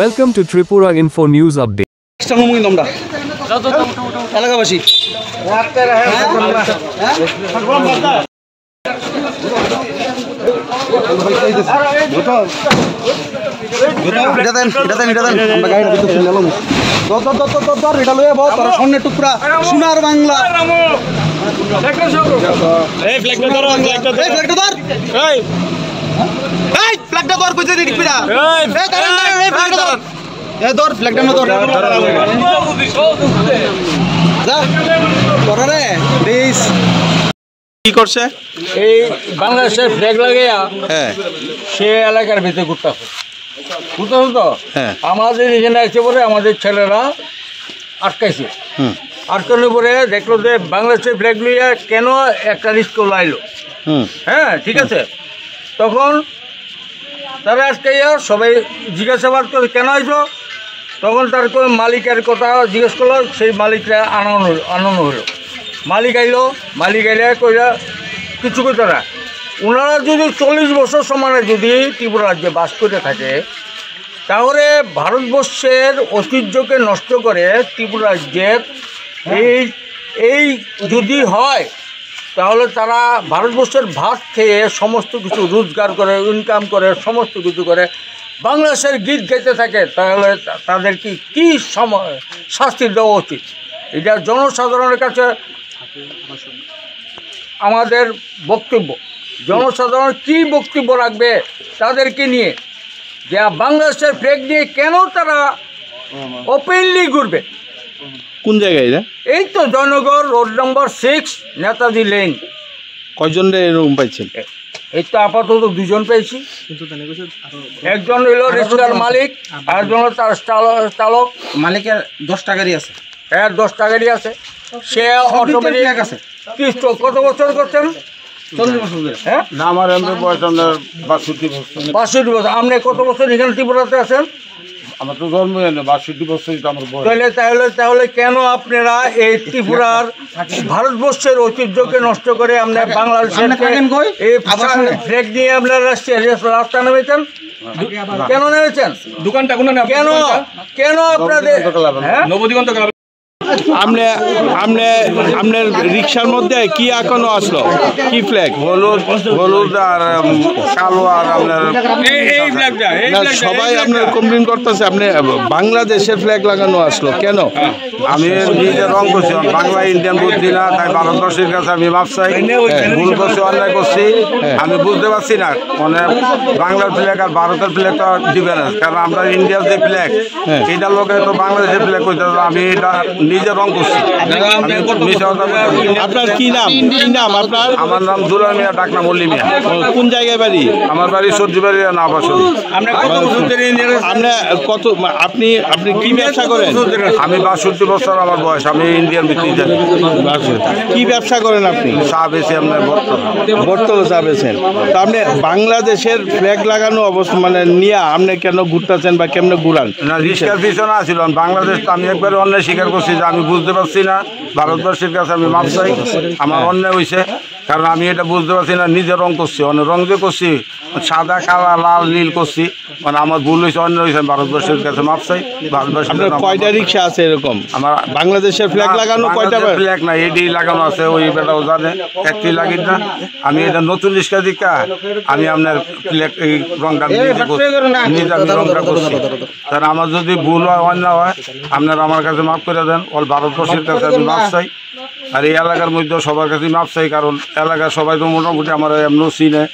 Welcome to Tripura Info News Update. এলাকাবাসী টুকরা সোনার বাংলা কি করছে এই বাংলাদেশের ফ্ল্যাগ লাগাইয়া সে এলাকার ভিতরে ঘুরতেছে তো আমাদের এখানে এসে পরে আমাদের ছেলেরা আটকাইছে আটকানোর পরে দেখলো যে বাংলাদেশের ফ্ল্যাগ লইয়া কেন একটা রিস্ক লাইলো হ্যাঁ ঠিক আছে তখন তারা আটকাইয়া সবাই জিজ্ঞাসাবাদ করে কেন আইছো তখন তার মালিকের কথা জিজ্ঞেস করলো সেই মালিকরা আনানো হলো মালিক আইলে কইরা কিছু করতে না ওনারা যদি 40 বছর সমানে যদি ত্রিপুরা রাজ্যে বাস করে থাকে তাহলে ভারতবর্ষের ঐতিহ্যকে নষ্ট করে ত্রিপুরা রাজ্যের এই যদি হয় তাহলে তারা ভারতবর্ষের ভাত খেয়ে সমস্ত কিছু রোজগার করে ইনকাম করে সমস্ত কিছু করে বাংলাদেশের গীত গাইতে থাকে তাহলে তাদের কি শাস্তি দেওয়া উচিত এটা জনসাধারণের কাছে আমাদের বক্তব্য জনসাধারণ কি বক্তব্য রাখবে তাদেরকে নিয়ে যে বাংলাদেশের ফ্ল্যাগ নিয়ে কেন তারা ওপেনলি ঘুরবে কোন জায়গায় এটা এই তো Joynagar road number 6 Netaji lane কয়জন রুম পাইছেন এই তো আপাতত 2 জন পেয়েছি একজন হইল রেস্টুরেন্ট মালিক আরেকজন হলো তার চালক মালিকের 10টা গাড়ি আছে হ্যাঁ 10টা গাড়ি আছে সে অটোমেটিক আছে কত বছর করছেন 40 বছর ধরে হ্যাঁ না আমার এমনি বয়স 62 বছর আপনি কত বছর এখানে ত্রিপুরাতে আছেন আমার তো জন্ম হয় না 62 বছরই তো আমার বয়স তাহলে কেন আপনারা এই ত্রিপুরার ভারতবর্ষের ঐতিহ্যকে নষ্ট করে আপনার বাংলাদেশের এই ফ্ল্যাগ নিয়ে আপনারা রাস্তা নেমেছেন কেন নেমেছেন দোকানটা কেন আপনাদের নবদিগন্ত আপনার রিক্সার মধ্যে কি এখনো আসলো কি ফ্ল্যাগ হলুদ আর কালো আর আপনার সবাই আপনার কমপ্লেন করতেছে আপনি বাংলাদেশের ফ্ল্যাগ লাগানো আসলো কেন আমি নিজে রং করছি বাংলা ইন্ডিয়ান বুঝছি না তাই ভারতবর্ষের কাছে আমি মাপ চাই ভুল করছি অন্যায় করছি আমি বুঝতে পারছি না মানে বাংলার ফ্ল্যাগ আর ভারতের ফ্ল্যাগ তো ডিফারেন্স কারণ আমরা ইন্ডিয়ার যে ফ্ল্যাগ এটার লোকে তো বাংলাদেশের ফ্ল্যাগ করতে আমি এটা নিজে রং করছি আপনার কি নাম আপনার আমার নাম দুলাল মিয়া ডাকনা মল্লি মিয়া কোন জায়গায় বাড়ি আমার বাড়ি সবজি বাড়ি না বাসন আপনি কি ব্যবসা করেন আমি 62 বছর আমার বয়স আমি ইন্ডিয়ান ভিত্তিক জানি কি ব্যবসা করেন আপনি চা বেশি আপনার বর্তমানে চা বেছেন তো আপনি বাংলাদেশের ফ্ল্যাগ লাগানো অবস্থা মানে নিয়ে আপনি কেন ঘুরতেছেন বা কেমনে ঘুরান না রিস্কার পিছনে আসছিলাম বাংলাদেশ আমি একবারে অন্যায় স্বীকার করছি যে আমি বুঝতে পারছি না ভারতবর্ষের কাছে আমি মাপ চাই আমার অন্যায় হয়েছে কারণ আমি এটা বুঝতে পারছি না নিজে রং করছি অনেক রং যে করছি সাদা কালা লাল নীল করছি মানে আমার ভুল হয়েছে অন্যায় হয়েছে ভারতবর্ষের কাছে মাপ চাই ভারতবর্ষের কয়টা রিক্সা আছে এরকম আমার বাংলাদেশের ফ্ল্যাগ লাগানো কয়টা ফ্ল্যাগ না এডি লাগানো আছে ওই বেটাও জানে একটি লাগি না আমি এটা নতুন রিক্সা দিকা আমি আপনার ফ্ল্যাগ এই রংটা নিজে আমি রংটা করছি কারণ আমার যদি ভুল হয় অন্যায় হয় আপনারা আমার কাছে মাফ করে দেন অল ভারতবর্ষের কাছে আমি মাপ চাই আর এই এলাকার মধ্যে সবার কাছে মাপ চাই কারণ এলাকার সবাই তো মোটামুটি আমার এমন চিনে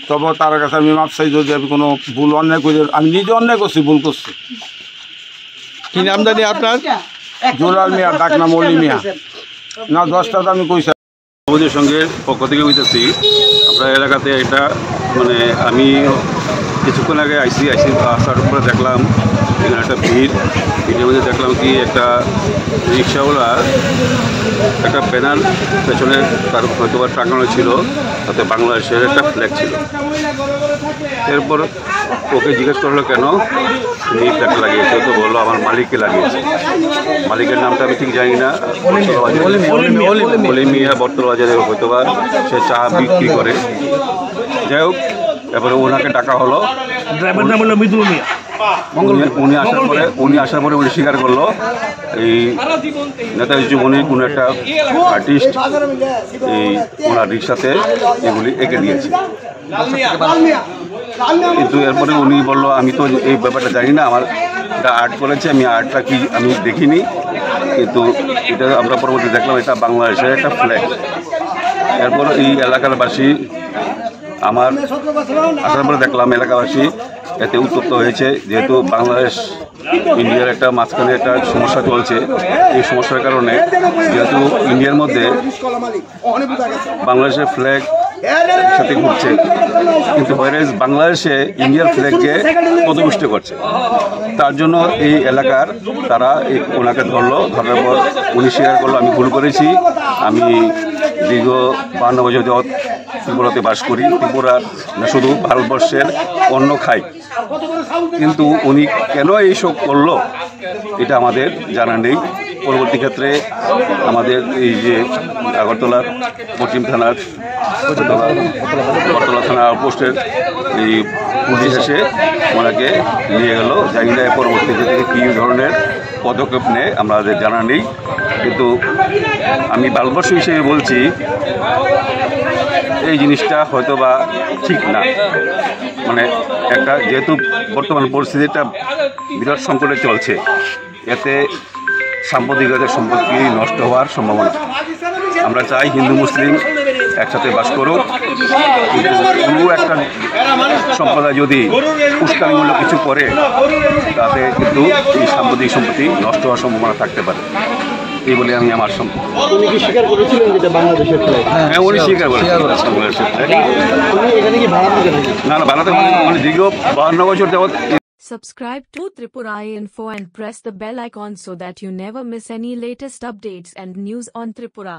তবে তার কাছে আমি মাপ চাই যদি আমি কোনো ভুল অন্যায় করি আমি নিজে অন্যায় করছি ভুল করছি কি নাম জানি আপনার জোলাল মিয়া ডাকনা মল্লি মিয়া না 10টা তো আমি কইছি আমাদের সঙ্গে পক্ষ থেকে হইতেছি আমরা এলাকাতে এটা মানে আমি কিছুক্ষণ আগে আসার উপরে দেখলাম এখানে একটা ভিড়ের মধ্যে দেখলাম কি একটা রিক্সাওয়ালা একটা ব্যানার পেছনে তার হয়তো টাঙানো ছিল তাতে বাংলাদেশের একটা ফ্ল্যাগ ছিল এরপর ওকে জিজ্ঞেস করলো কেন তুমি ফ্ল্যাগটা লাগিয়েছে তো বললো আমার মালিককে লাগিয়েছে মালিকের নামটা আমি ঠিক জানি না মিয়া বর্তমান বাজারে হয়তো বা সে চা বিক্রি করে যাই হোক তারপরে ওনাকে ডাকা হলো ড্রাইভার নাম হলো মৃদুল মিয়া উনি আসার পরে উনি স্বীকার করলো এই নেতাজি যুবনী কোনো একটা আর্টিস্ট এই ওনার রিক্সাতে এগুলি এঁকে দিয়েছে। কিন্তু এরপরে উনি বললো আমি তো এই ব্যাপারটা জানি না, আমার এটা আর্ট করেছে, আমি আর্টটা কি আমি দেখিনি, কিন্তু এটা আমরা পরবর্তী দেখলাম এটা বাংলাদেশের একটা ফ্ল্যাগ। এরপর এই এলাকারবাসী আমার আসার পরে দেখলাম এলাকাবাসী এতে উত্তপ্ত হয়েছে, যেহেতু বাংলাদেশ ইন্ডিয়ার একটা মাঝখানে একটা সমস্যা চলছে। এই সমস্যার কারণে যেহেতু ইন্ডিয়ার মধ্যে বাংলাদেশের ফ্ল্যাগ সাথে ঘুরছে, কিন্তু হোয়ারেজ বাংলাদেশে ইন্ডিয়ার ফ্ল্যাগকে পদপুষ্ট করছে। তার জন্য এই এলাকার তারা ওনাকে ধরলো, ধরার পর উনি স্বীকার করলো আমি ভুল করেছি, আমি দীর্ঘ 52 বছর যাবৎ ত্রিপুরাতে বাস করি, ত্রিপুরার না শুধু ভারতবর্ষের অন্ন খাই, কিন্তু উনি কেন এইসব করলো এটা আমাদের জানা নেই। পরবর্তী ক্ষেত্রে আমাদের এই যে আগরতলার পশ্চিম থানার আগরতলা থানা আউটপোস্টের এই পুলিশ এসে ওনাকে নিয়ে গেল, জানি না পরবর্তী ক্ষেত্রে কী ধরনের পদক্ষেপ নেয় আমাদের জানা নেই। কিন্তু আমি ভারতবর্ষ হিসেবে বলছি এই জিনিসটা হয়তো বা ঠিক না। মানে একটা যেহেতু বর্তমান পরিস্থিতিটা বিরাট সংকটে চলছে, এতে সাম্প্রদায়িকতার সম্পত্তি নষ্ট হওয়ার সম্ভাবনা। আমরা চাই হিন্দু মুসলিম একসাথে বাস করুক, কিন্তু কোনো একটা সম্প্রদায় যদি উস্কানিমূলক কিছু করে তাতে কিন্তু এই সাম্প্রদায়িক সম্পত্তি নষ্ট হওয়ার সম্ভাবনা থাকতে পারে। এই বলে আমি আমার উনি কি স্বীকার করেছিলেন যেটা বাংলাদেশের ফ্ল্যাগ? হ্যাঁ, উনি স্বীকার করেছেন বাংলাদেশের ফ্ল্যাগ। এখানে কি ভাড়া নিতেন? না না, ভারতে মানে দীর্ঘ 52 বছর যাবৎ। Subscribe to Tripura Info and press the bell icon so that you never miss any latest updates and news on Tripura.